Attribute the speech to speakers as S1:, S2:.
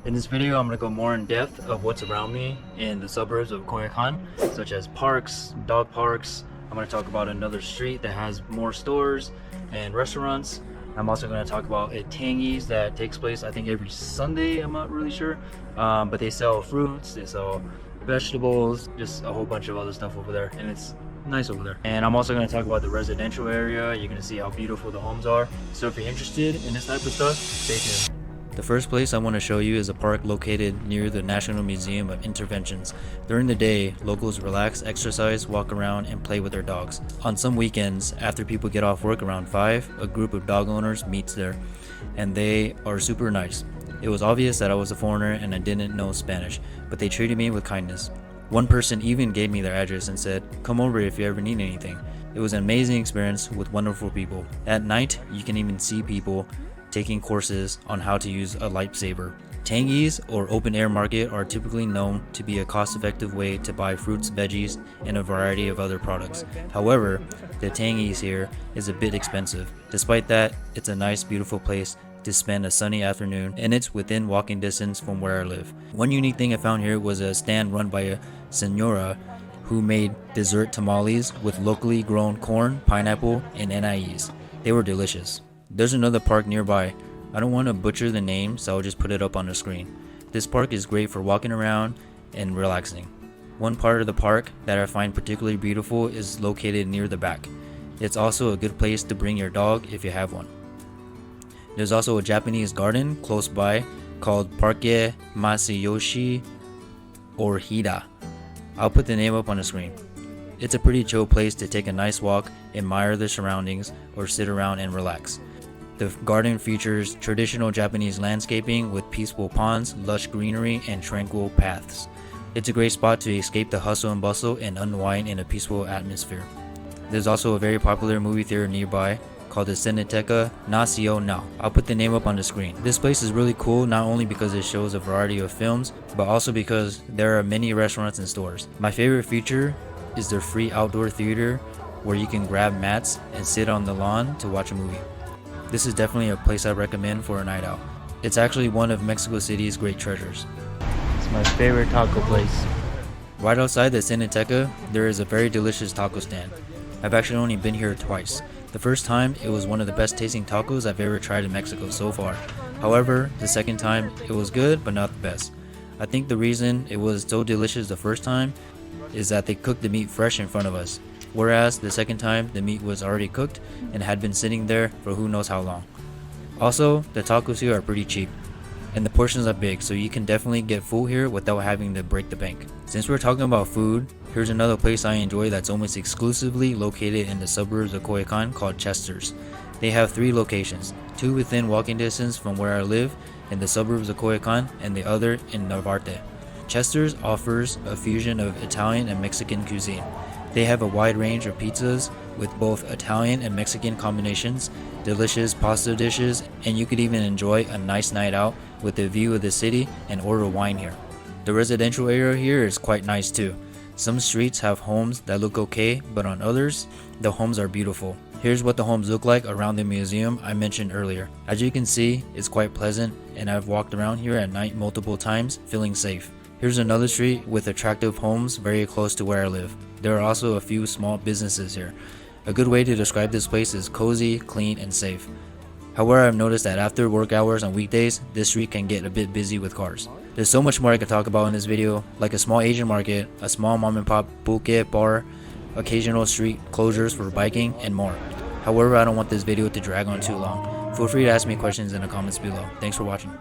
S1: In this video, I'm going to go more in depth of what's around me in the suburbs of Coyoacan, such as parks, dog parks. I'm going to talk about another street that has more stores and restaurants. I'm also going to talk about a Tangies that takes place, I think, every Sunday. I'm not really sure, but they sell fruits, they sell vegetables, just a whole bunch of other stuff over there, and it's nice over there. And I'm also going to talk about the residential area. You're going to see how beautiful the homes are. So if you're interested in this type of stuff, stay tuned. The first place I want to show you is a park located near the National Museum of Interventions. During the day, locals relax, exercise, walk around, and play with their dogs. On some weekends, after people get off work around 5, a group of dog owners meets there, and they are super nice. It was obvious that I was a foreigner and I didn't know Spanish, but they treated me with kindness. One person even gave me their address and said, "Come over if you ever need anything." It was an amazing experience with wonderful people. At night, you can even see people taking courses on how to use a lightsaber. Tangies or open air market are typically known to be a cost-effective way to buy fruits, veggies, and a variety of other products. However, the Tangies here is a bit expensive. Despite that, it's a nice, beautiful place to spend a sunny afternoon, and it's within walking distance from where I live. One unique thing I found here was a stand run by a senora who made dessert tamales with locally grown corn, pineapple, and anise. They were delicious. There's another park nearby. I don't want to butcher the name, so I'll just put it up on the screen. This park is great for walking around and relaxing. One part of the park that I find particularly beautiful is located near the back. It's also a good place to bring your dog if you have one. There's also a Japanese garden close by called Pulque Masayoshi or Hida. I'll put the name up on the screen. It's a pretty chill place to take a nice walk, admire the surroundings, or sit around and relax. The garden features traditional Japanese landscaping with peaceful ponds, lush greenery, and tranquil paths. It's a great spot to escape the hustle and bustle and unwind in a peaceful atmosphere. There's also a very popular movie theater nearby called the Cineteca Nacional. I'll put the name up on the screen. This place is really cool, not only because it shows a variety of films, but also because there are many restaurants and stores. My favorite feature is their free outdoor theater where you can grab mats and sit on the lawn to watch a movie. This is definitely a place I recommend for a night out. It's actually one of Mexico City's great treasures. It's my favorite taco place. Right outside the Cineteca, there is a very delicious taco stand. I've actually only been here twice. The first time, it was one of the best tasting tacos I've ever tried in Mexico so far. However, the second time, it was good, but not the best. I think the reason it was so delicious the first time is that they cooked the meat fresh in front of us, whereas the second time, the meat was already cooked and had been sitting there for who knows how long. Also, the tacos here are pretty cheap, and the portions are big, so you can definitely get full here without having to break the bank. Since we're talking about food, here's another place I enjoy that's almost exclusively located in the suburbs of Coyoacan called Chester's. They have 3 locations, 2 within walking distance from where I live in the suburbs of Coyoacan and the other in Narvarte. Chester's offers a fusion of Italian and Mexican cuisine. They have a wide range of pizzas with both Italian and Mexican combinations, delicious pasta dishes, and you could even enjoy a nice night out with a view of the city and order wine here. The residential area here is quite nice too. Some streets have homes that look okay, but on others, the homes are beautiful. Here's what the homes look like around the museum I mentioned earlier. As you can see, it's quite pleasant, and I've walked around here at night multiple times feeling safe. Here's another street with attractive homes very close to where I live. There are also a few small businesses here. A good way to describe this place is cozy, clean, and safe. However, I've noticed that after work hours on weekdays, this street can get a bit busy with cars. There's so much more I could talk about in this video, like a small Asian market, a small mom and pop Pulque bar, occasional street closures for biking, and more. However, I don't want this video to drag on too long. Feel free to ask me questions in the comments below. Thanks for watching.